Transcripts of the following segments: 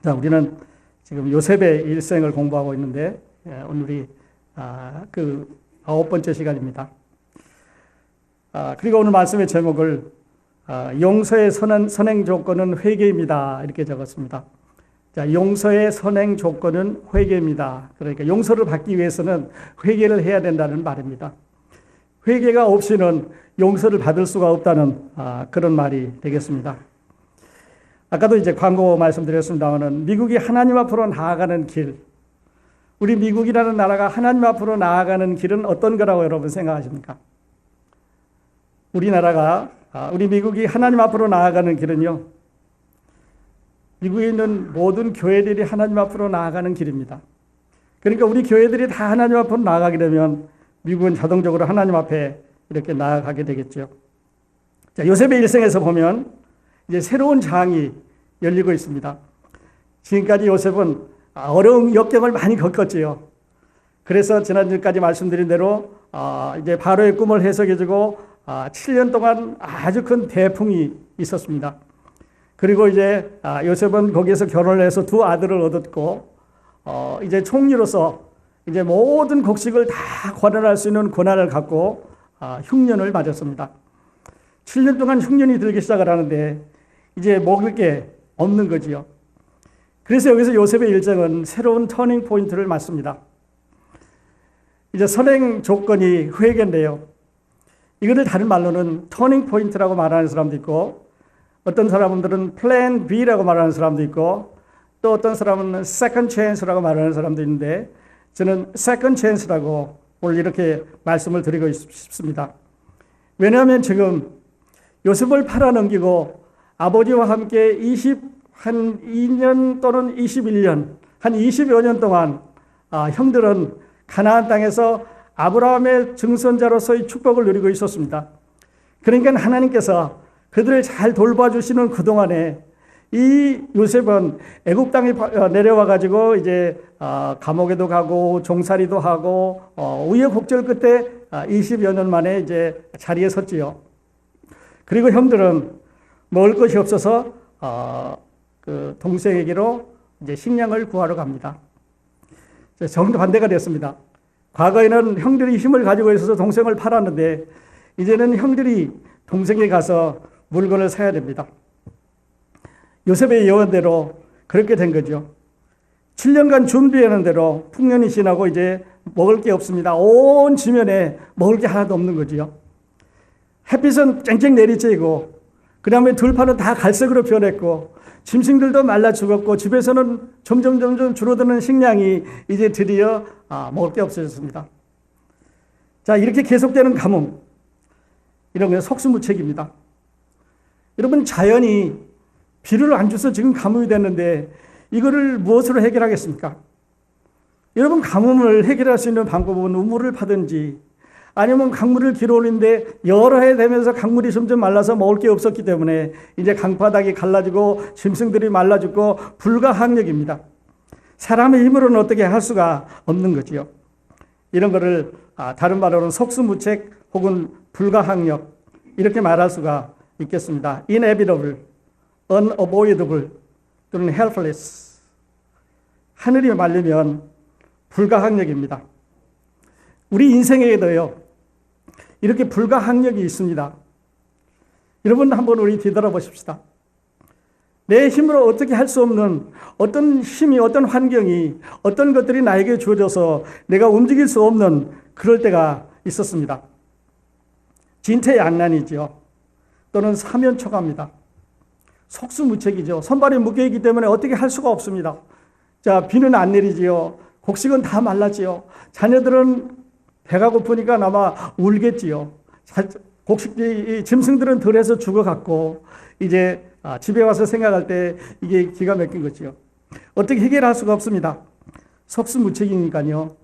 자, 우리는 지금 요셉의 일생을 공부하고 있는데 오늘이 그 9번째 시간입니다. 그리고 오늘 말씀의 제목을 용서의 선행 조건은 회개입니다. 이렇게 적었습니다. 자, 용서의 선행 조건은 회개입니다. 그러니까 용서를 받기 위해서는 회개를 해야 된다는 말입니다. 회개가 없이는 용서를 받을 수가 없다는 그런 말이 되겠습니다. 아까도 이제 광고 말씀드렸습니다마는 미국이 하나님 앞으로 나아가는 길, 우리 미국이라는 나라가 하나님 앞으로 나아가는 길은 어떤 거라고 여러분 생각하십니까? 우리 미국이 하나님 앞으로 나아가는 길은요, 미국에 있는 모든 교회들이 하나님 앞으로 나아가는 길입니다. 그러니까 우리 교회들이 다 하나님 앞으로 나아가게 되면 미국은 자동적으로 하나님 앞에 이렇게 나아가게 되겠죠. 자, 요셉의 일생에서 보면 이제 새로운 장이 열리고 있습니다. 지금까지 요셉은 어려운 역경을 많이 겪었지요. 그래서 지난주까지 말씀드린 대로 이제 바로의 꿈을 해석해주고 7년 동안 아주 큰 대풍이 있었습니다. 그리고 이제 요셉은 거기에서 결혼을 해서 두 아들을 얻었고 이제 총리로서 이제 모든 곡식을 다 관할할 수 있는 권한을 갖고 흉년을 맞았습니다. 7년 동안 흉년이 들기 시작을 하는데 이제 먹을 게 없는 거지요. 그래서 여기서 요셉의 일정은 새로운 터닝 포인트를 맞습니다. 이제 선행 조건이 회개인데요. 이거를 다른 말로는 터닝 포인트라고 말하는 사람도 있고, 어떤 사람들은 플랜 B라고 말하는 사람도 있고, 또 어떤 사람은 세컨드 찬스라고 말하는 사람도 있는데, 저는 세컨드 찬스라고 오늘 이렇게 말씀을 드리고 싶습니다. 왜냐하면 지금 요셉을 팔아넘기고 아버지와 함께 한 2년 또는 21년, 한 20여 년 동안 형들은 가나안 땅에서 아브라함의 증손자로서의 축복을 누리고 있었습니다. 그러니까 하나님께서 그들을 잘 돌봐주시는 그동안에 이 요셉은 애굽 땅에 내려와 가지고 이제 감옥에도 가고 종살이도 하고 우여곡절 끝에 20여 년 만에 이제 자리에 섰지요. 그리고 형들은 먹을 것이 없어서 그 동생에게로 이제 식량을 구하러 갑니다. 정반대가 됐습니다. 과거에는 형들이 힘을 가지고 있어서 동생을 팔았는데 이제는 형들이 동생에 가서 물건을 사야 됩니다. 요셉의 예언대로 그렇게 된 거죠. 7년간 준비하는 대로 풍년이 지나고 이제 먹을 게 없습니다. 온 지면에 먹을 게 하나도 없는 거지요. 햇빛은 쨍쨍 내리쬐고 그 다음에 들판은 다 갈색으로 변했고 짐승들도 말라 죽었고 집에서는 점점 줄어드는 식량이 이제 드디어 먹을 게 없어졌습니다. 자, 이렇게 계속되는 가뭄, 이런 게 속수무책입니다. 여러분, 자연이 비를 안 줘서 지금 가뭄이 됐는데 이거를 무엇으로 해결하겠습니까? 여러분, 가뭄을 해결할 수 있는 방법은 우물을 파든지 아니면 강물을 길어올리는데 여러 해 되면서 강물이 점점 말라서 먹을 게 없었기 때문에 이제 강바닥이 갈라지고 짐승들이 말라 죽고 불가항력입니다. 사람의 힘으로는 어떻게 할 수가 없는 거지요. 이런 거를 다른 말로는 속수무책 혹은 불가항력 이렇게 말할 수가 있겠습니다. inevitable, unavoidable 또는 helpless. 하늘이 말리면 불가항력입니다. 우리 인생에도요, 이렇게 불가항력이 있습니다. 여러분, 한번 우리 뒤돌아보십시다. 내 힘으로 어떻게 할 수 없는 어떤 힘이, 어떤 환경이, 어떤 것들이 나에게 주어져서 내가 움직일 수 없는 그럴 때가 있었습니다. 진퇴양난이죠. 또는 사면초가입니다. 속수무책이죠. 손발이 묶여있기 때문에 어떻게 할 수가 없습니다. 자, 비는 안 내리지요. 곡식은 다 말랐지요. 자녀들은 배가 고프니까 아마 울겠지요. 짐승들은 덜해서 죽어갔고 이제 집에 와서 생각할 때 이게 기가 막힌 거지요. 어떻게 해결할 수가 없습니다. 속수무책이니까요.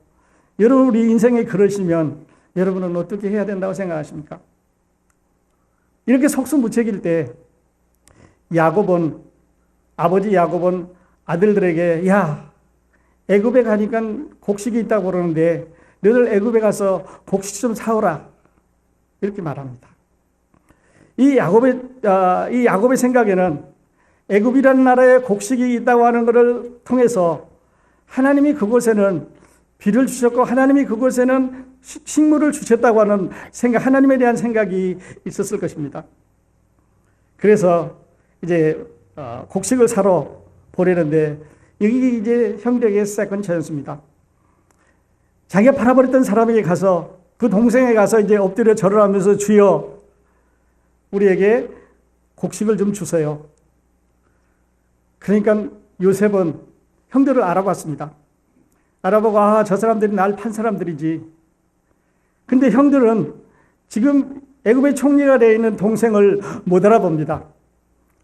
여러분, 우리 인생에 그러시면 여러분은 어떻게 해야 된다고 생각하십니까? 이렇게 속수무책일 때 아버지 야곱은 아들들에게, 야, 애굽에 가니까 곡식이 있다고 그러는데 너희들 애굽에 가서 곡식 좀 사오라, 이렇게 말합니다. 이 야곱의 생각에는 애굽이라는 나라에 곡식이 있다고 하는 것을 통해서 하나님이 그곳에는 비를 주셨고 하나님이 그곳에는 식물을 주셨다고 하는 생각, 하나님에 대한 생각이 있었을 것입니다. 그래서 이제 곡식을 사러 보내는데 여기 이제 형제에게 세컨드 찬스입니다. 자기가 팔아버렸던 사람에게 가서 그 동생에게 가서 이제 엎드려 절을 하면서 주여 우리에게 곡식을 좀 주세요. 그러니까 요셉은 형들을 알아봤습니다. 알아보고 저 사람들이 날 판 사람들이지. 근데 형들은 지금 애굽의 총리가 되어 있는 동생을 못 알아봅니다.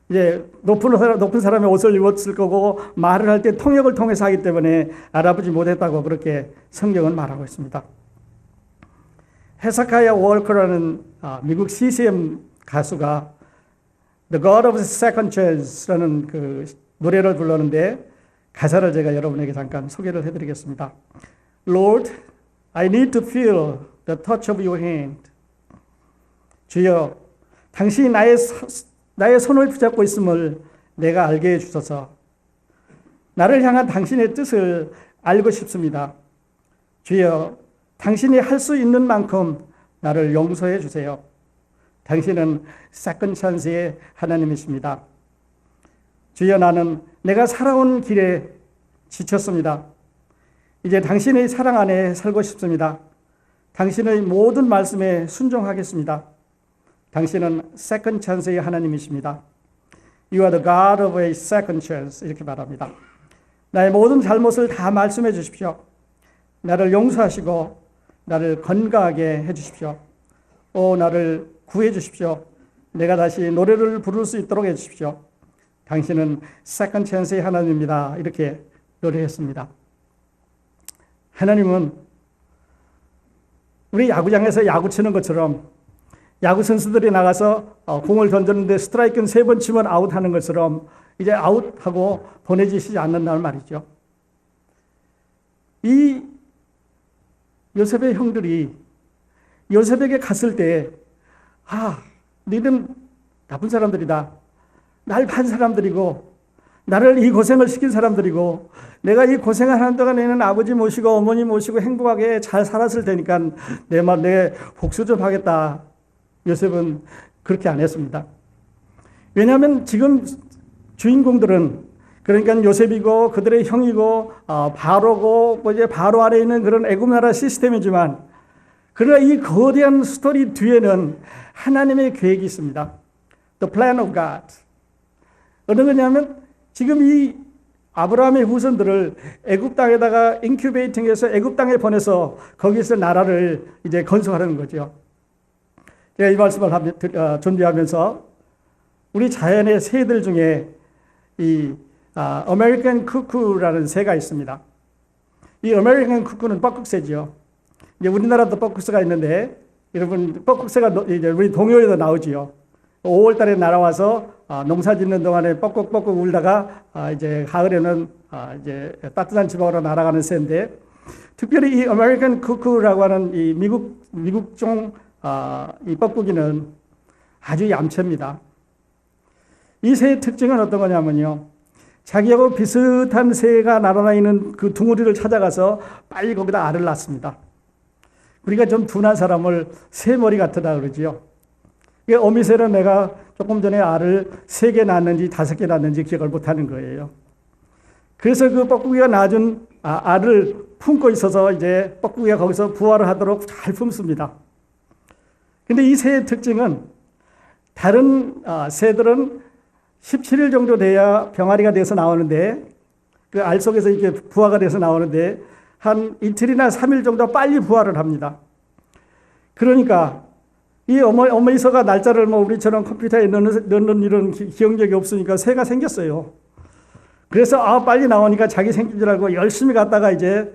이제 높은 사람의 옷을 입었을 거고 말을 할 때 통역을 통해서 하기 때문에 알아보지 못했다고 그렇게 성경은 말하고 있습니다. 헤사카야 월커라는 미국 CCM 가수가 The God of Second Chance라는 그 노래를 불렀는데 가사를 제가 여러분에게 잠깐 소개를 해드리겠습니다. Lord, I need to feel the touch of your hand. 주여, 당신이 나의 손을 붙잡고 있음을 내가 알게 해주소서. 나를 향한 당신의 뜻을 알고 싶습니다. 주여, 당신이 할 수 있는 만큼 나를 용서해 주세요. 당신은 세컨드 찬스의 하나님이십니다. 주여, 나는 내가 살아온 길에 지쳤습니다. 이제 당신의 사랑 안에 살고 싶습니다. 당신의 모든 말씀에 순종하겠습니다. 당신은 세컨드 찬스의 하나님이십니다. You are the God of a second chance. 이렇게 말합니다. 나의 모든 잘못을 다 말씀해 주십시오. 나를 용서하시고 나를 건강하게 해 주십시오. 나를 구해 주십시오. 내가 다시 노래를 부를 수 있도록 해 주십시오. 당신은 세컨드 찬스의 하나님입니다. 이렇게 노래했습니다. 하나님은 우리 야구장에서 야구 치는 것처럼 야구 선수들이 나가서 공을 던졌는데 스트라이크는 3번 치면 아웃하는 것처럼 이제 아웃하고 보내주시지 않는다는 말이죠. 이 요셉의 형들이 요셉에게 갔을 때 너희는 나쁜 사람들이다. 날 판 사람들이고 나를 이 고생을 시킨 사람들이고 내가 이 고생을 하는 동안 너희는 아버지 모시고 어머니 모시고 행복하게 잘 살았을 테니까 내 복수 좀 하겠다. 요셉은 그렇게 안 했습니다. 왜냐하면 지금 주인공들은 그러니까 요셉이고 그들의 형이고 바로고 이제 바로 아래 있는 그런 애굽 나라 시스템이지만 그러나 이 거대한 스토리 뒤에는 하나님의 계획이 있습니다. The plan of God. 어느 거냐면 지금 이 아브라함의 후손들을 애굽 땅에다가 인큐베이팅해서 애굽 땅에 보내서 거기서 나라를 이제 건설하는 거죠. 제가 이 말씀을 준비하면서 우리 자연의 새들 중에 이 아메리칸 쿠쿠라는 새가 있습니다. 이 아메리칸 쿠쿠는 뻐국새죠. 이제 우리나라도 뻐국새가 있는데 여러분 뻐국새가 이제 우리 동요에도 나오지요. 5월 달에 날아와서 농사 짓는 동안에 뻐꾹뻐꾹 울다가 이제 가을에는 이제 따뜻한 지방으로 날아가는 새인데 특별히 이 아메리칸 쿠쿠라고 하는 이 미국종 이 뻐꾸기는 아주 얌체입니다. 이 새의 특징은 어떤 거냐면요. 자기하고 비슷한 새가 날아다니는 있는 그 둥우리를 찾아가서 빨리 거기다 알을 낳습니다. 우리가 좀 둔한 사람을 새머리 같다 그러지요. 어미새는 내가 조금 전에 알을 3개 낳았는지 5개 낳았는지 기억을 못하는 거예요. 그래서 그 뻐꾸기가 낳아준 알을 품고 있어서 이제 뻐꾸기가 거기서 부화를 하도록 잘 품습니다. 근데 이 새의 특징은 다른 새들은 17일 정도 돼야 병아리가 돼서 나오는데 그 알 속에서 이렇게 부화가 돼서 나오는데 한 이틀이나 3일 정도 빨리 부화를 합니다. 그러니까 이 어머니서가 날짜를 우리처럼 컴퓨터에 넣는 이런 기억력이 없으니까 새가 생겼어요. 그래서 빨리 나오니까 자기 생긴 줄 알고 열심히 갔다가 이제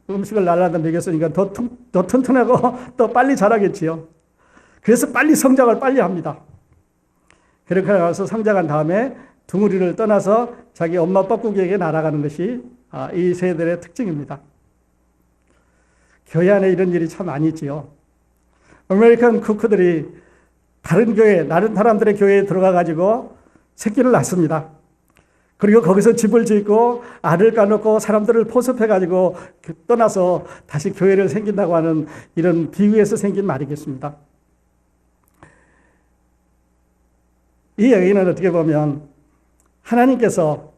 음식을 날라다 먹였으니까 더 튼튼하고 또 빨리 자라겠지요. 그래서 빨리 성장을 빨리 합니다. 그렇게 나서 성장한 다음에 둥우리를 떠나서 자기 엄마 뻐꾸기에게 날아가는 것이 이 새들의 특징입니다. 교회 안에 이런 일이 참 많이 있지요. 아메리칸 쿠크들이 다른 사람들의 교회에 들어가 가지고 새끼를 낳습니다. 그리고 거기서 집을 짓고 알을 까놓고 사람들을 포섭해가지고 떠나서 다시 교회를 생긴다고 하는 이런 비유에서 생긴 말이겠습니다. 이 얘기는 어떻게 보면 하나님께서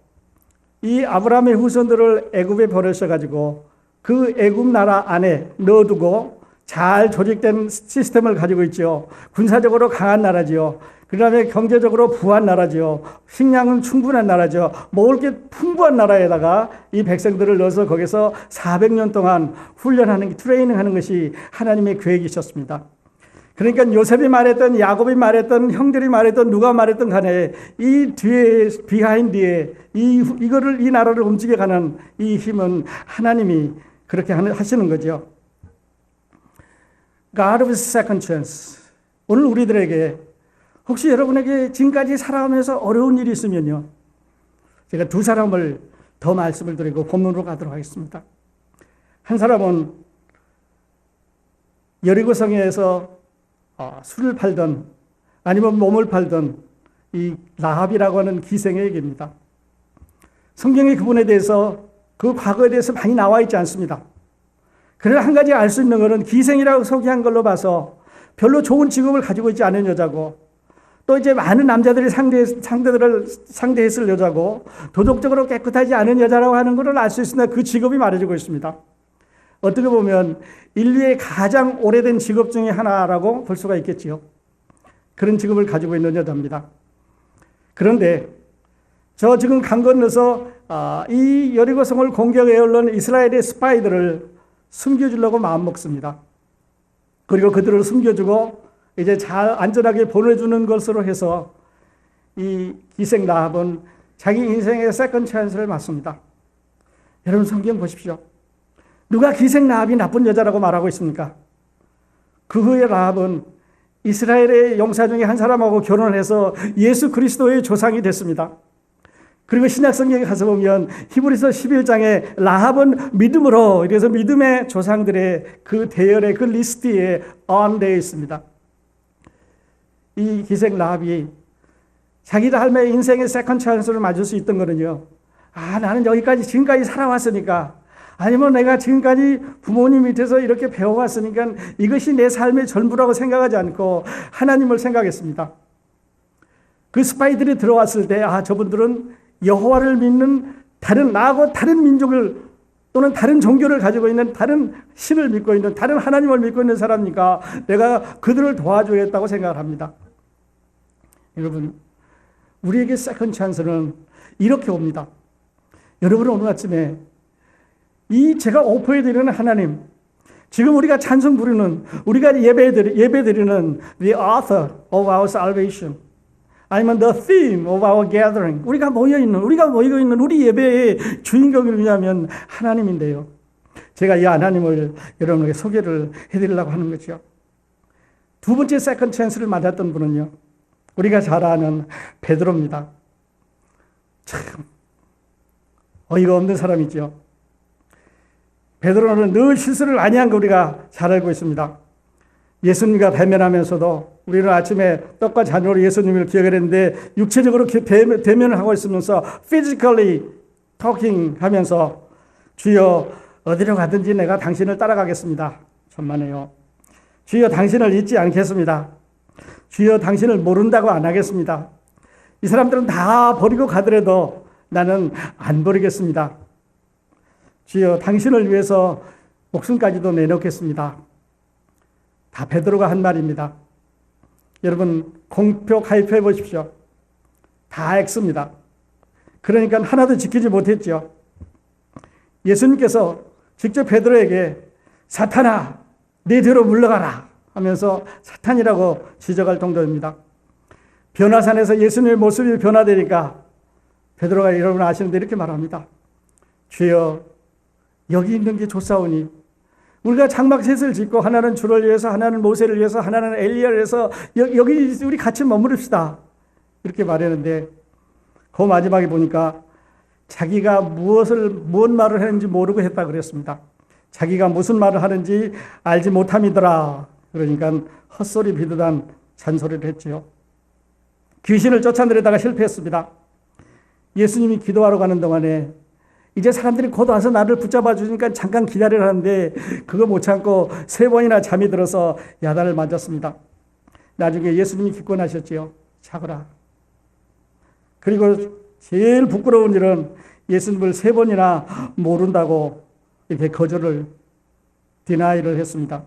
이 아브라함의 후손들을 애굽에 보내셔가지고 그 애굽 나라 안에 넣어두고 잘 조직된 시스템을 가지고 있죠. 군사적으로 강한 나라지요. 그 다음에 경제적으로 부한 나라지요. 식량은 충분한 나라죠. 먹을 게 풍부한 나라에다가 이 백성들을 넣어서 거기서 400년 동안 훈련하는, 트레이닝하는 것이 하나님의 계획이셨습니다. 그러니까 요셉이 말했던, 야곱이 말했던, 형들이 말했던, 누가 말했던 간에 이 뒤에, 비하인드에 이거를, 이 나라를 움직여가는 이 힘은 하나님이 그렇게 하시는 거죠. God of second chance. 오늘 우리들에게 혹시 여러분에게 지금까지 살아가면서 어려운 일이 있으면요. 제가 두 사람을 더 말씀을 드리고 본문으로 가도록 하겠습니다. 한 사람은 여리고성에서 술을 팔던 아니면 몸을 팔던 이 라합이라고 하는 기생의 얘기입니다. 성경에 그분에 대해서 그 과거에 대해서 많이 나와 있지 않습니다. 그러나 한 가지 알 수 있는 것은 기생이라고 소개한 걸로 봐서 별로 좋은 직업을 가지고 있지 않은 여자고 또 이제 많은 남자들이 상대했을 여자고 도덕적으로 깨끗하지 않은 여자라고 하는 것을 알 수 있으나 그 직업이 말해주고 있습니다. 어떻게 보면 인류의 가장 오래된 직업 중에 하나라고 볼 수가 있겠지요. 그런 직업을 가지고 있는 여자입니다. 그런데 저 지금 강 건너서 이 여리고성을 공격해 올른 이스라엘의 스파이들을 숨겨주려고 마음먹습니다. 그리고 그들을 숨겨주고 이제 잘 안전하게 보내주는 것으로 해서 이 기생 라합은 자기 인생의 세컨 찬스를 맞습니다. 여러분 성경 보십시오. 누가 기생 라합이 나쁜 여자라고 말하고 있습니까? 그 후에 라합은 이스라엘의 용사 중에 한 사람하고 결혼을 해서 예수 그리스도의 조상이 됐습니다. 그리고 신약성경에 가서 보면 히브리서 11장에 라합은 믿음으로 이래서 믿음의 조상들의 그 대열의 그 리스트에 언되어 있습니다. 이 기생 라합이 자기 삶의 인생의 세컨 찬스를 맞을 수 있던 거는요. 나는 지금까지 살아왔으니까 아니면 내가 지금까지 부모님 밑에서 이렇게 배워왔으니까 이것이 내 삶의 전부라고 생각하지 않고 하나님을 생각했습니다. 그 스파이들이 들어왔을 때 저분들은 여호와를 믿는 나하고 다른 민족을 또는 다른 종교를 가지고 있는 다른 신을 믿고 있는 다른 하나님을 믿고 있는 사람이니까 내가 그들을 도와주겠다고 생각을 합니다. 여러분 우리에게 세컨 찬스는 이렇게 옵니다. 여러분은 오늘 아침에 제가 오퍼해드리는 하나님, 지금 우리가 찬송 부르는, 우리가 예배드리는 the author of our salvation, 아니면 the theme of our gathering, 우리가 모이고 있는 우리 예배의 주인공이 누구냐면 하나님인데요. 제가 이 하나님을 여러분에게 소개를 해드리려고 하는 거죠. 두 번째 세컨 찬스를 맞았던 분은요, 우리가 잘 아는 베드로입니다. 참 어이가 없는 사람이죠. 베드로는 늘 실수를 많이 한 거 우리가 잘 알고 있습니다. 예수님과 대면하면서도 우리는 아침에 떡과 잔으로 예수님을 기억을 했는데 육체적으로 대면을 하고 있으면서 physically talking 하면서 주여 어디로 가든지 내가 당신을 따라가겠습니다. 천만에요. 주여 당신을 잊지 않겠습니다. 주여 당신을 모른다고 안 하겠습니다. 이 사람들은 다 버리고 가더라도 나는 안 버리겠습니다. 주여 당신을 위해서 목숨까지도 내놓겠습니다. 다 베드로가 한 말입니다. 여러분 공표 가입해 보십시오. 다 X입니다. 그러니까 하나도 지키지 못했죠. 예수님께서 직접 베드로에게 사탄아 내 뒤로 물러가라 하면서 사탄이라고 지적할 정도입니다. 변화산에서 예수님의 모습이 변화되니까 베드로가 여러분 아시는데 이렇게 말합니다. 주여 여기 있는 게 좋사오니 우리가 장막셋을 짓고 하나는 주를 위해서 하나는 모세를 위해서 하나는 엘리야를 위해서 여기 우리 같이 머무릅시다. 이렇게 말했는데 그 마지막에 보니까 자기가 무슨 말을 했는지 모르고 했다 그랬습니다. 자기가 무슨 말을 하는지 알지 못함이더라. 그러니까 헛소리 비슷한 잔소리를 했지요. 귀신을 쫓아내려다가 실패했습니다. 예수님이 기도하러 가는 동안에 이제 사람들이 곧 와서 나를 붙잡아 주니까 잠깐 기다리라는데 그거 못 참고 3번이나 잠이 들어서 야단을 맞았습니다. 나중에 예수님이 기권하셨지요. 자거라. 그리고 제일 부끄러운 일은 예수님을 3번이나 모른다고 이렇게 거절을 디나이를 했습니다.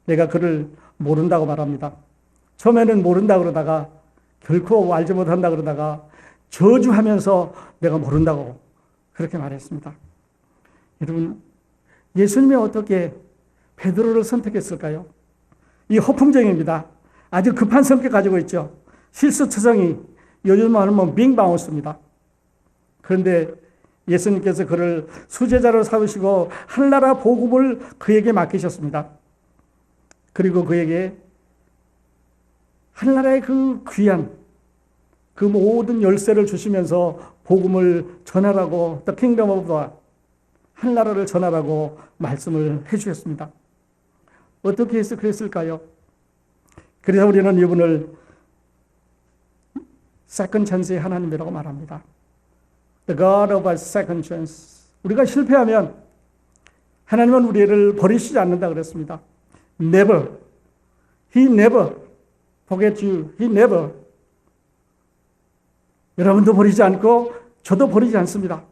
내가 그를 모른다고 말합니다. 처음에는 모른다 그러다가 결코 알지 못한다 그러다가 저주하면서 내가 모른다고 그렇게 말했습니다. 여러분, 예수님이 어떻게 베드로를 선택했을까요? 이 허풍쟁이입니다. 아주 급한 성격 가지고 있죠. 실수투성이, 요즘 말하면 빙바운스입니다. 그런데 예수님께서 그를 수제자로 삼으시고 하늘나라 복음을 그에게 맡기셨습니다. 그리고 그에게 하늘나라의 그 귀한 그 모든 열쇠를 주시면서 복음을 전하라고, The Kingdom of God, 하늘나라를 전하라고 말씀을 해주셨습니다. 어떻게 해서 그랬을까요? 그래서 우리는 이분을 세컨드 찬스의 하나님이라고 말합니다. The God of a second chance. 우리가 실패하면 하나님은 우리를 버리시지 않는다 그랬습니다. Never. He never forget you. He never. 여러분도 버리지 않고 저도 버리지 않습니다.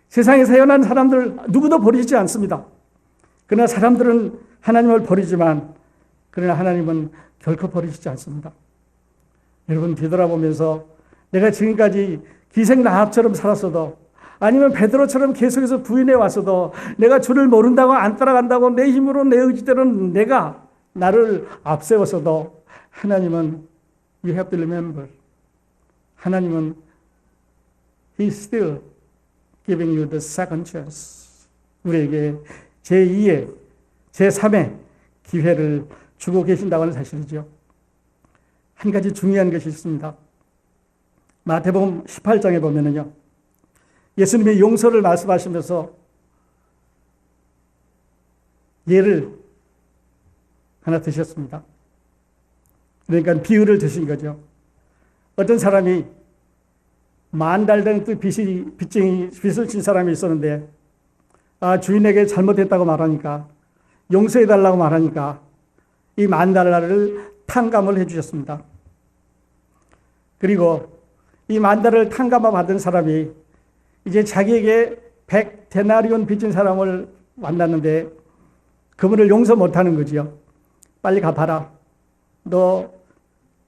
세상에 태어난 사람들 누구도 버리지 않습니다. 그러나 사람들은 하나님을 버리지만 그러나 하나님은 결코 버리시지 않습니다. 여러분 뒤돌아보면서 내가 지금까지 기생나합처럼 살았어도 아니면 베드로처럼 계속해서 부인해 왔어도 내가 주를 모른다고 안 따라간다고 내 힘으로 내 의지대로 내가 나를 앞세웠어도 하나님은 You have to remember. 하나님은 He still giving you the second chance. 우리에게 제2의 제3의 기회를 주고 계신다고 하는 사실이죠. 한 가지 중요한 것이 있습니다. 마태복음 18장에 보면은요. 예수님의 용서를 말씀하시면서 예를 하나 드셨습니다. 그러니까 비유를 드신 거죠. 어떤 사람이 10,000달 된 빚을 진 사람이 있었는데 주인에게 잘못했다고 말하니까 용서해달라고 말하니까 이 10,000달러를 탕감을 해주셨습니다. 그리고 이 10,000달러를 탕감을 받은 사람이 이제 자기에게 100데나리온 빚진 사람을 만났는데 그분을 용서 못하는 거지요. 빨리 갚아라. 너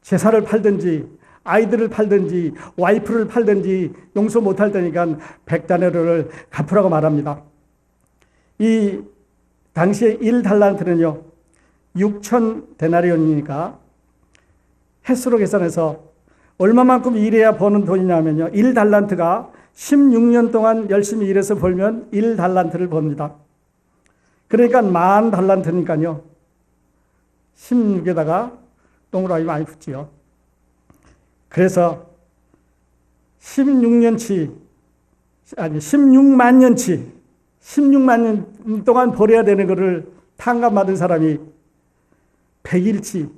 재산을 팔든지 아이들을 팔든지 와이프를 팔든지 용서 못할 테니까 100데나리온을 갚으라고 말합니다. 이 당시에 1달란트는요 6,000데나리온이니까 횟수로 계산해서 얼마만큼 일해야 버는 돈이냐면요 1달란트가 16년 동안 열심히 일해서 벌면 1달란트를 법니다. 그러니까 10,000달란트니까요 16에다가 동그라미 많이 붙지요. 그래서 16만 년 동안 벌어야 되는 것을 탕감받은 사람이 100일치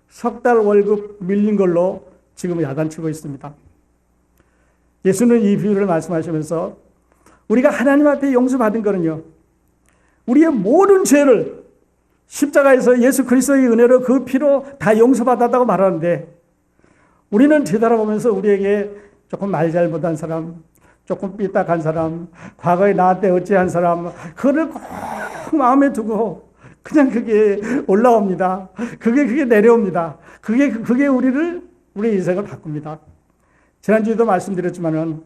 석 달 월급 밀린 걸로 지금 야단치고 있습니다. 예수는 이 비유를 말씀하시면서 우리가 하나님 앞에 용서받은 거는요. 우리의 모든 죄를 십자가에서 예수 그리스도의 은혜로 그 피로 다 용서받았다고 말하는데 우리는 뒤돌아보면서 우리에게 조금 말 잘못한 사람, 조금 삐딱한 사람, 과거에 나한테 어찌한 사람, 그거를 꼭 마음에 두고 그냥 그게 올라옵니다. 그게 내려옵니다. 그게 우리의 인생을 바꿉니다. 지난주에도 말씀드렸지만은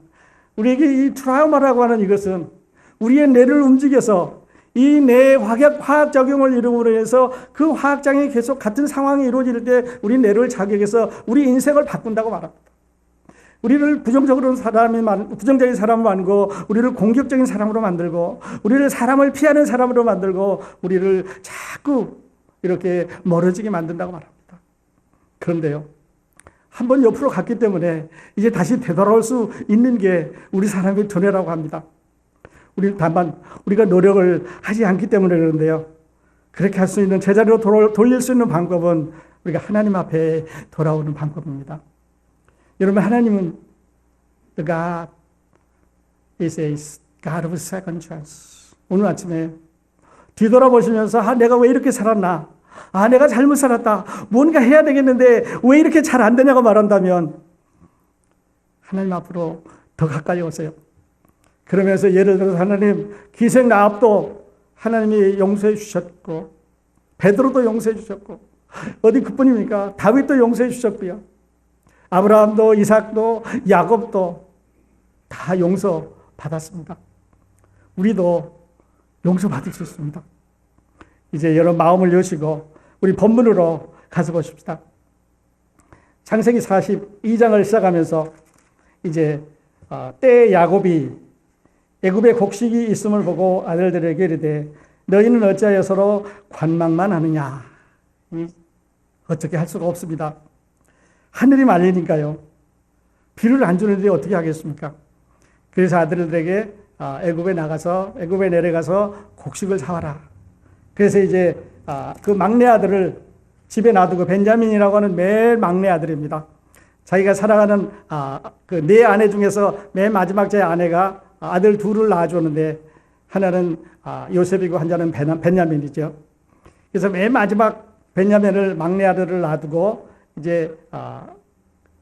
우리에게 이 트라우마라고 하는 이것은 우리의 뇌를 움직여서 이 뇌의 화학 작용을 이루므로 해서 그 화학장이 계속 같은 상황이 이루어질 때 우리 뇌를 자극해서 우리 인생을 바꾼다고 말합니다. 우리를 부정적인 사람을 만들고 우리를 공격적인 사람으로 만들고 우리를 사람을 피하는 사람으로 만들고 우리를 자꾸 이렇게 멀어지게 만든다고 말합니다. 그런데요. 한번 옆으로 갔기 때문에 이제 다시 되돌아올 수 있는 게 우리 사람의 두뇌라고 합니다. 다만 우리가 노력을 하지 않기 때문에 그런데요. 그렇게 할 수 있는 제자리로 돌릴 수 있는 방법은 우리가 하나님 앞에 돌아오는 방법입니다. 여러분, 하나님은 The God is a God of second chance. 오늘 아침에 뒤돌아보시면서 내가 왜 이렇게 살았나? 내가 잘못 살았다. 뭔가 해야 되겠는데 왜 이렇게 잘 안 되냐고 말한다면 하나님 앞으로 더 가까이 오세요. 그러면서 예를 들어서 하나님 기생 라합도 하나님이 용서해 주셨고 베드로도 용서해 주셨고 어디 그뿐입니까? 다윗도 용서해 주셨고요. 아브라함도 이삭도 야곱도 다 용서 받았습니다. 우리도 용서 받을 수 있습니다. 이제 여러분 마음을 여시고 우리 본문으로 가서 보십시다. 창세기 42장을 시작하면서 이제 때 야곱이 애굽에 곡식이 있음을 보고 아들들에게 이르되 너희는 어찌하여 서로 관망만 하느냐. 어떻게 할 수가 없습니다. 하늘이 말리니까요. 비를 안 주는데 어떻게 하겠습니까? 그래서 아들들에게 애굽에 내려가서 곡식을 사와라. 그래서 이제 그 막내 아들을 집에 놔두고 벤자민이라고 하는 매일 막내 아들입니다. 자기가 사랑하는 그 네 아내 중에서 맨 마지막 제 아내가 아들 둘을 낳아줬는데 하나는 요셉이고 한자는 벤야민이죠. 그래서 맨 마지막 벤야민을 막내 아들을 놔두고 이제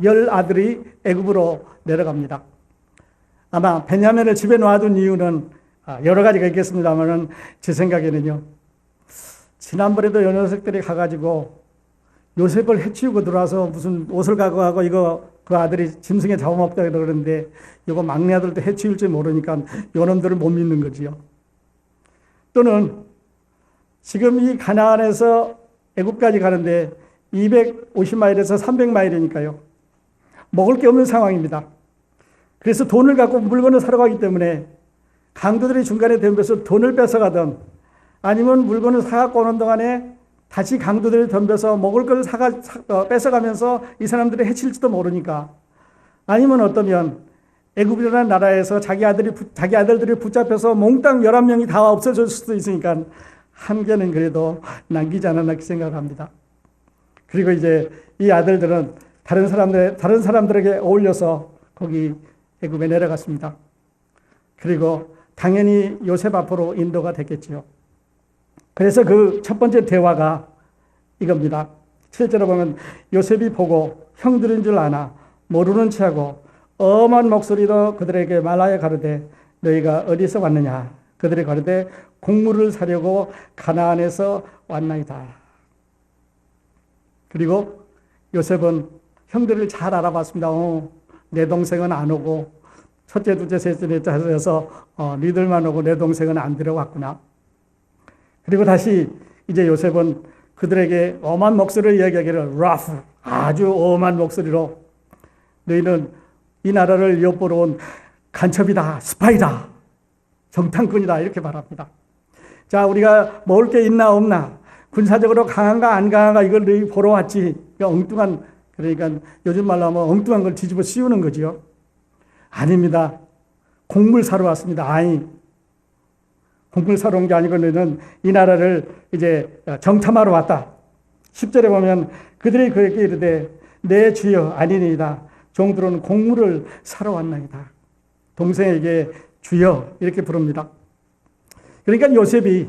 10아들이 애굽으로 내려갑니다. 아마 벤야민을 집에 놔둔 이유는 여러 가지가 있겠습니다만은 제 생각에는요. 지난번에도 요 녀석들이 가가지고 요셉을 해치우고 들어와서 무슨 옷을 갖고 가고 이거 그 아들이 짐승에 잡아먹다 그러는데 이거 막내 아들도 해치울지 모르니까 요놈들을 못 믿는 거지요. 또는 지금 이 가나안에서 애굽까지 가는데 250마일에서 300마일이니까요. 먹을 게 없는 상황입니다. 그래서 돈을 갖고 물건을 사러 가기 때문에 강도들이 중간에 덤벼서 돈을 뺏어가든 아니면 물건을 사갖고 오는 동안에 다시 강도들이 덤벼서 먹을 걸 뺏어가면서 이 사람들이 해칠지도 모르니까 아니면 어떠면 애굽이라는 나라에서 자기 아들들이 붙잡혀서 몽땅 11명이 다 없어질 수도 있으니까 한 개는 그래도 남기지 않았나 생각합니다. 그리고 이제 이 아들들은 다른 사람들에게 어울려서 거기 애굽에 내려갔습니다. 그리고 당연히 요셉 앞으로 인도가 됐겠지요. 그래서 그 첫 번째 대화가 이겁니다. 7절에 보면 요셉이 보고 형들인 줄 아나 모르는 체하고 엄한 목소리로 그들에게 말하여 가로되 너희가 어디서 왔느냐. 그들이 가로되 곡물을 사려고 가나안에서 왔나이다. 그리고 요셉은 형들을 잘 알아봤습니다. 내 동생은 안 오고 첫째, 둘째, 셋째, 넷째 해서 니들만 오고 내 동생은 안 들어왔구나. 그리고 다시 이제 요셉은 그들에게 엄한 목소리로 이야기하기를 라프, 아주 엄한 목소리로 너희는 이 나라를 엿보러 온 간첩이다, 스파이다, 정탐꾼이다 이렇게 말합니다. 자, 우리가 먹을 게 있나 없나, 군사적으로 강한가 안 강한가 이걸 너희 보러 왔지. 그러니까 요즘 말로 하면 엉뚱한 걸 뒤집어 씌우는 거지요. 아닙니다. 곡물 사러 왔습니다. 곡물 사러 온 게 아니고 너희는 이 나라를 이제 정탐하러 왔다. 10절에 보면 그들이 그에게 이르되 내 주여 아니니이다. 종들은 곡물을 사러 왔나이다. 동생에게 주여 이렇게 부릅니다. 그러니까 요셉이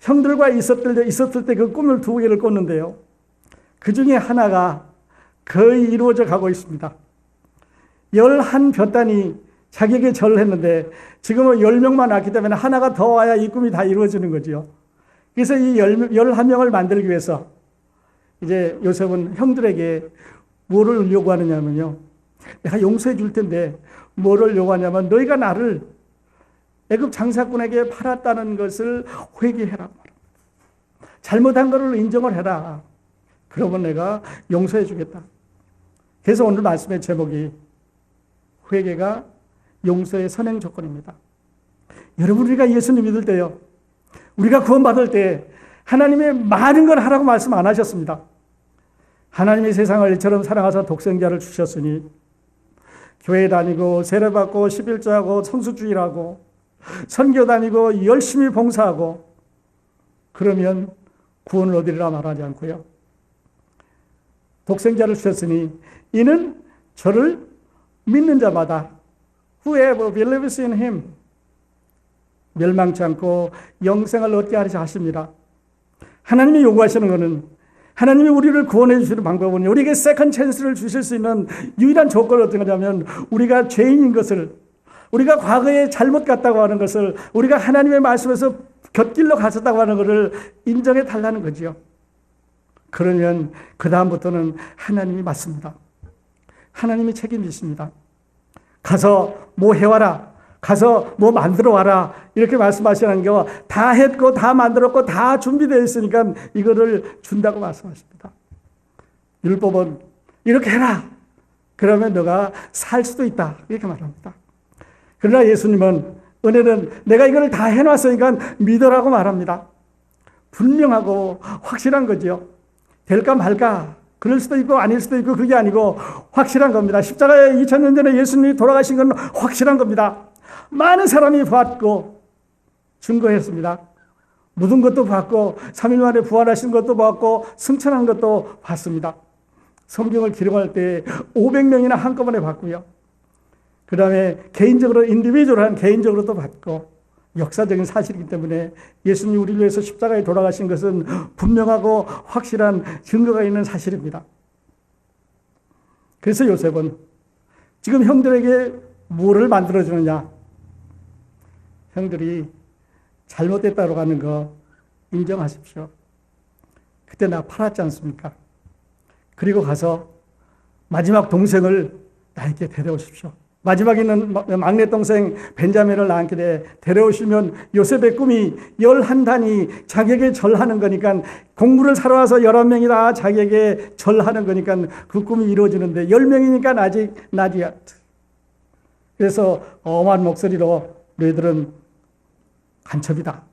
형들과 있었을 때 그 꿈을 2개를 꿨는데요. 그 중에 하나가 거의 이루어져 가고 있습니다. 11볕단이 자기에게 절을 했는데 지금은 10명만 왔기 때문에 하나가 더 와야 이 꿈이 다 이루어지는 거죠. 그래서 이 11명을 만들기 위해서 이제 요셉은 형들에게 뭐를 요구하느냐면요. 내가 용서해 줄 텐데 뭐를 요구하냐면 너희가 나를 애굽 장사꾼에게 팔았다는 것을 회개해라. 잘못한 것을 인정을 해라. 그러면 내가 용서해 주겠다. 그래서 오늘 말씀의 제목이 회개가 용서의 선행 조건입니다. 여러분, 우리가 예수님 믿을 때요, 우리가 구원받을 때 하나님의 많은 걸 하라고 말씀 안 하셨습니다. 하나님이 세상을 이처럼 사랑하사 독생자를 주셨으니 교회 다니고 세례받고 11조하고 성수주일하고 선교 다니고 열심히 봉사하고 그러면 구원을 얻으리라 말하지 않고요. 독생자를 주셨으니 이는 저를 믿는 자마다 whoever believes in him 멸망치 않고 영생을 얻게 하리라 하십니다. 하나님이 요구하시는 것은, 하나님이 우리를 구원해 주시는 방법은, 우리에게 세컨 찬스를 주실 수 있는 유일한 조건은 어떤 거냐면, 우리가 죄인인 것을, 우리가 과거에 잘못 갔다고 하는 것을, 우리가 하나님의 말씀에서 곁길로 갔었다고 하는 것을 인정해 달라는 거죠. 그러면 그 다음부터는 하나님이 맞습니다. 하나님이 책임지십니다. 가서 뭐 해와라, 가서 뭐 만들어 와라, 이렇게 말씀하시는 게 다 했고 다 만들었고 다 준비되어 있으니까 이거를 준다고 말씀하십니다. 율법은 이렇게 해라, 그러면 너가 살 수도 있다, 이렇게 말합니다. 그러나 예수님은, 은혜는 내가 이걸 다 해놨으니까 믿으라고 말합니다. 분명하고 확실한 거죠. 될까 말까, 그럴 수도 있고 아닐 수도 있고, 그게 아니고 확실한 겁니다. 십자가에 2000년 전에 예수님이 돌아가신 건 확실한 겁니다. 많은 사람이 봤고 증거했습니다. 묻은 것도 봤고 3일 만에 부활하신 것도 봤고 승천한 것도 봤습니다. 성경을 기록할 때 500명이나 한꺼번에 봤고요. 그 다음에 개인적으로, 인디비주얼한 개인적으로도 봤고, 역사적인 사실이기 때문에 예수님이 우리를 위해서 십자가에 돌아가신 것은 분명하고 확실한 증거가 있는 사실입니다. 그래서 요셉은 지금 형들에게 뭐를 만들어주느냐? 형들이 잘못됐다고 하는 거 인정하십시오. 그때 나 팔았지 않습니까? 그리고 가서 마지막 동생을 나에게 데려오십시오. 마지막에 있는 막내 동생 벤자민을 나한테 데려오시면 요셉의 꿈이 11단이 자기에게 절하는 거니까, 곡물을 사러 와서 11명이 다 자기에게 절하는 거니까 그 꿈이 이루어지는데 10명이니까 아직 나디야. 그래서 엄한 목소리로 너희들은 간첩이다.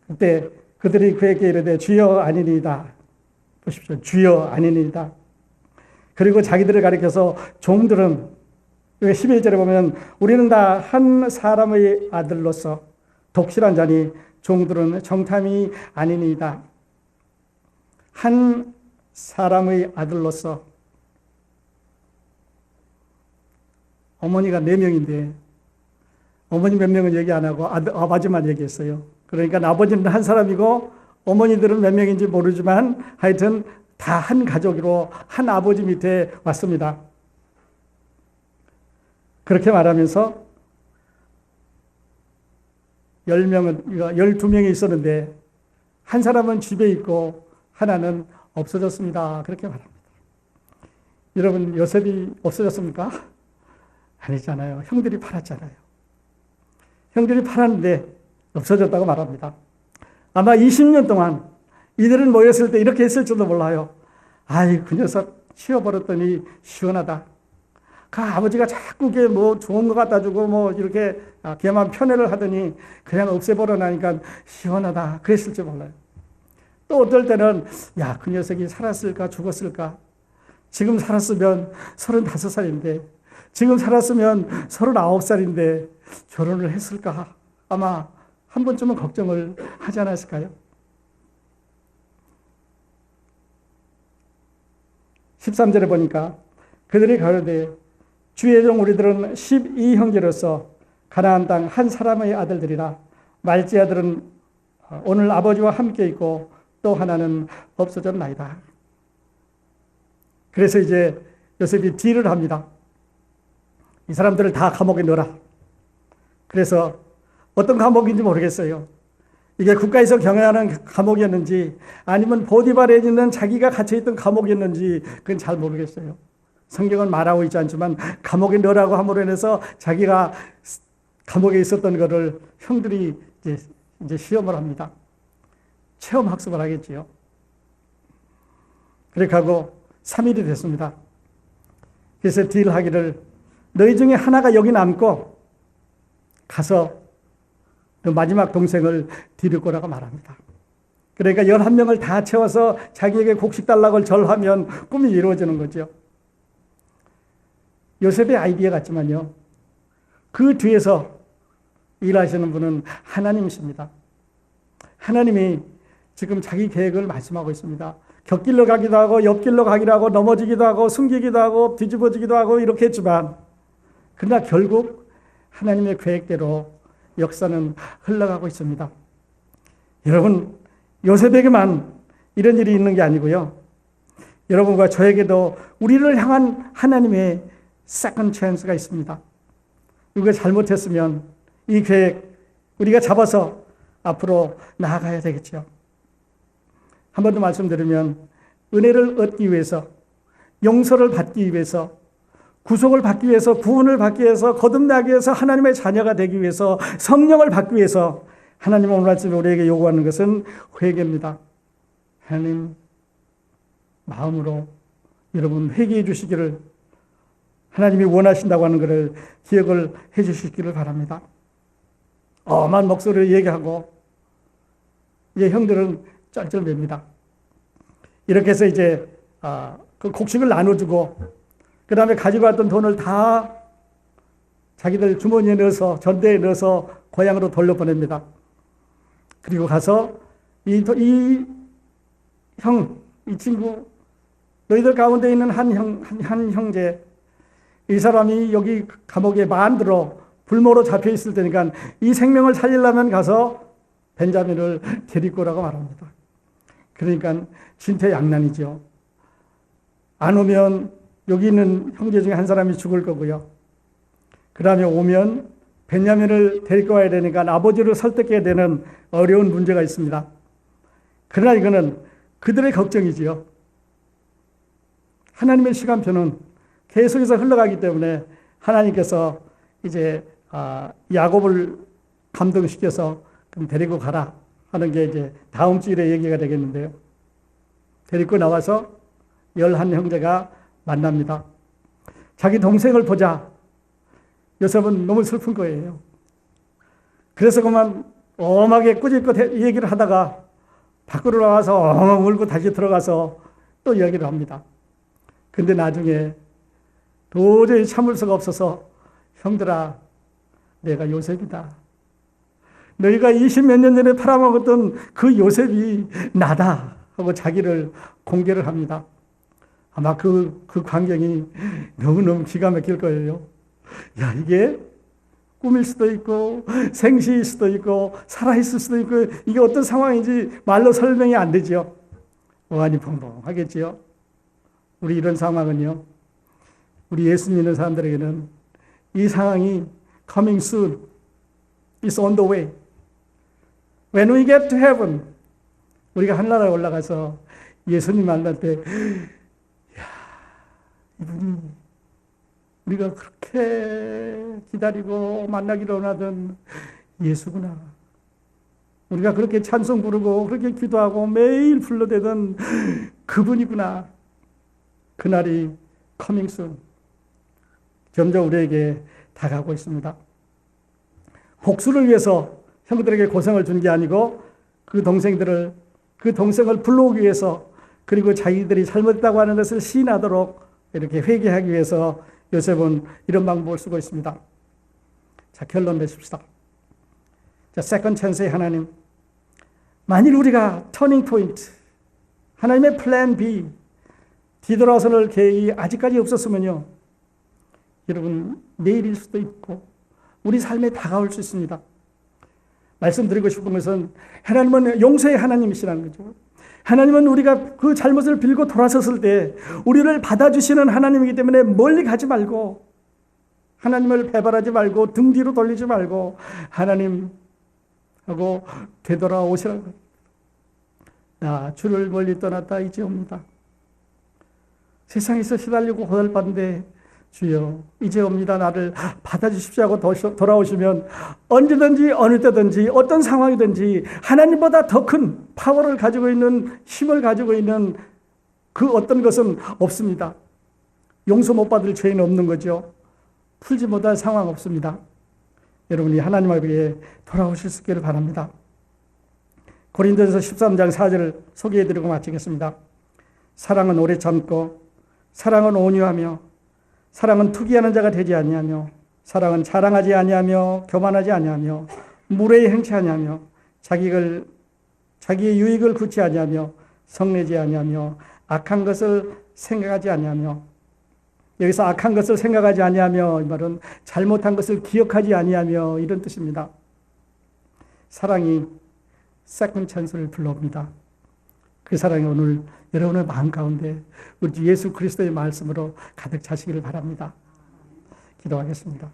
그때 그들이 그에게 이르되 주여 아니니이다. 보십시오. 주여 아니니이다. 그리고 자기들을 가리켜서 종들은, 11절에 보면 우리는 다 한 사람의 아들로서 독실한 자니 종들은 정탐이 아니니이다. 한 사람의 아들로서. 어머니가 4명인데 어머니 몇 명은 얘기 안 하고 아버지만 얘기했어요. 그러니까 아버지는 한 사람이고 어머니들은 몇 명인지 모르지만 하여튼 다 한 가족으로 한 아버지 밑에 왔습니다. 그렇게 말하면서 12명이 있었는데 한 사람은 집에 있고 하나는 없어졌습니다. 그렇게 말합니다. 여러분, 요셉이 없어졌습니까? 아니잖아요. 형들이 팔았잖아요. 형들이 팔았는데 없어졌다고 말합니다. 아마 20년 동안 이들은 모였을 때 이렇게 했을지도 몰라요. 아이, 그 녀석 치워버렸더니 시원하다. 그 아버지가 자꾸 걔 뭐 좋은 거 갖다 주고 뭐 이렇게 걔만 편애를 하더니 그냥 없애버려나니까 시원하다. 그랬을지 몰라요. 또 어떨 때는 야, 그 녀석이 살았을까 죽었을까? 지금 살았으면 35살인데, 지금 살았으면 39살인데 결혼을 했을까? 아마 한 번쯤은 걱정을 하지 않았을까요? 13절에 보니까 그들이 가로되 주의 종 우리들은 12형제로서 가나안 땅 한 사람의 아들들이라. 말지 아들은 오늘 아버지와 함께 있고 또 하나는 없어졌나이다. 그래서 이제 요셉이 딜을 합니다. 이 사람들을 다 감옥에 넣어라. 그래서 어떤 감옥인지 모르겠어요. 이게 국가에서 경영하는 감옥이었는지 아니면 보디발에 있는 자기가 갇혀있던 감옥이었는지 그건 잘 모르겠어요. 성경은 말하고 있지 않지만 감옥에 넣으라고 함으로 인해서 자기가 감옥에 있었던 것을 형들이 이제 시험을 합니다. 체험 학습을 하겠지요. 그렇게 하고 3일이 됐습니다. 그래서 딜하기를 너희 중에 하나가 여기 남고 가서 그 마지막 동생을 데리고 오라고 말합니다. 그러니까 11명을 다 채워서 자기에게 곡식 달라고 절하면 꿈이 이루어지는 거죠. 요셉의 아이디어 같지만요, 그 뒤에서 일하시는 분은 하나님이십니다. 하나님이 지금 자기 계획을 말씀하고 있습니다. 곁길로 가기도 하고 옆길로 가기도 하고 넘어지기도 하고 숨기기도 하고 뒤집어지기도 하고 이렇게 했지만 그러나 결국 하나님의 계획대로 역사는 흘러가고 있습니다. 여러분, 요셉에게만 이런 일이 있는 게 아니고요. 여러분과 저에게도 우리를 향한 하나님의 세컨드 찬스가 있습니다. 우리가 잘못했으면 이 계획 우리가 잡아서 앞으로 나아가야 되겠죠. 한 번 더 말씀드리면 은혜를 얻기 위해서, 용서를 받기 위해서, 구속을 받기 위해서, 구원을 받기 위해서, 거듭나기 위해서, 하나님의 자녀가 되기 위해서, 성령을 받기 위해서 하나님은 오늘 아침에 우리에게 요구하는 것은 회개입니다. 하나님 마음으로 여러분 회개해 주시기를, 하나님이 원하신다고 하는 것을 기억을 해 주시기를 바랍니다. 엄한 목소리로 얘기하고 이제 형들은 쩔쩔맵니다. 이렇게 해서 이제 그 곡식을 나눠주고 그 다음에 가지고 왔던 돈을 다 자기들 주머니에 넣어서 전대에 넣어서 고향으로 돌려보냅니다. 그리고 가서 이 친구, 너희들 가운데 있는 한 형제, 이 사람이 여기 감옥에 만들어 불모로 잡혀 있을 테니까 이 생명을 살리려면 가서 벤자민을 데리고 오라고 말합니다. 그러니까 진퇴양난이죠. 안 오면 여기 있는 형제 중에 한 사람이 죽을 거고요. 그 다음에 오면 벤야민을 데리고 와야 되니까 아버지를 설득해야 되는 어려운 문제가 있습니다. 그러나 이거는 그들의 걱정이지요. 하나님의 시간표는 계속해서 흘러가기 때문에 하나님께서 이제 야곱을 감동시켜서 그럼 데리고 가라 하는 게 이제 다음 주일에 얘기가 되겠는데요. 데리고 나와서 11형제가 만납니다. 자기 동생을 보자. 요셉은 너무 슬픈 거예요. 그래서 그만 엄하게 꾸짖고 얘기를 하다가 밖으로 나와서 엉엉 울고 다시 들어가서 또 이야기를 합니다. 근데 나중에 도저히 참을 수가 없어서 형들아, 내가 요셉이다. 너희가 20몇 년 전에 팔아먹었던 그 요셉이 나다 하고 자기를 공개를 합니다. 아마 그 광경이 너무너무 기가 막힐 거예요. 야, 이게 꿈일 수도 있고 생시일 수도 있고 살아있을 수도 있고 이게 어떤 상황인지 말로 설명이 안 되죠. 어안이 펑펑하겠지요. 우리 이런 상황은요, 우리 예수 믿는 사람들에게는 이 상황이 coming soon, it's on the way. When we get to heaven, 우리가 하늘나라에 올라가서 예수님 만날 때, 야, 이분이 우리가 그렇게 기다리고 만나기로 원하던 예수구나. 우리가 그렇게 찬송 부르고 그렇게 기도하고 매일 불러대던 그분이구나. 그날이 coming soon. 점점 우리에게 다가오고 있습니다. 복수를 위해서 형들에게 고생을 준 게 아니고 그 동생을 불러오기 위해서, 그리고 자기들이 잘못했다고 하는 것을 시인하도록 이렇게 회개하기 위해서 요셉은 이런 방법을 쓰고 있습니다. 자, 결론 내십시다. 자, 세컨드 찬스의 하나님. 만일 우리가 터닝 포인트, 하나님의 플랜 B, 뒤돌아서는 계획이 아직까지 없었으면요, 여러분, 내일일 수도 있고 우리 삶에 다가올 수 있습니다. 말씀드리고 싶은 것은 하나님은 용서의 하나님이시라는 거죠. 하나님은 우리가 그 잘못을 빌고 돌아섰을 때 우리를 받아주시는 하나님이기 때문에 멀리 가지 말고, 하나님을 배반하지 말고 등 뒤로 돌리지 말고 하나님하고 되돌아오시라고. 나 주를 멀리 떠났다 이제 옵니다. 세상에서 시달리고 고달팠는데 주여 이제 옵니다. 나를 받아주십시오 하고 돌아오시면 언제든지 어느 때든지 어떤 상황이든지 하나님보다 더 큰 파워를 가지고 있는, 힘을 가지고 있는 그 어떤 것은 없습니다. 용서 못 받을 죄는 없는 거죠. 풀지 못할 상황 없습니다. 여러분이 하나님 앞에 돌아오실 수 있기를 바랍니다. 고린도전서 13장 4절을 소개해드리고 마치겠습니다. 사랑은 오래 참고, 사랑은 온유하며, 사랑은 투기하는 자가 되지 아니하며, 사랑은 자랑하지 아니하며, 교만하지 아니하며, 무례히 행치 아니하며, 자기의 유익을 구치 아니하며, 성내지 아니하며 악한 것을 생각하지 아니하며, 여기서 악한 것을 생각하지 아니하며 이 말은 잘못한 것을 기억하지 아니하며 이런 뜻입니다. 사랑이 세컨 찬스를 불러옵니다. 그 사랑이 오늘 여러분의 마음 가운데 우리 예수 그리스도의 말씀으로 가득 차시기를 바랍니다. 기도하겠습니다.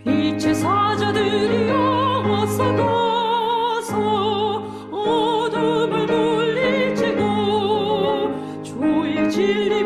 빛의 사자들이여 어서 가서 어둠을 물리치고 주의 진리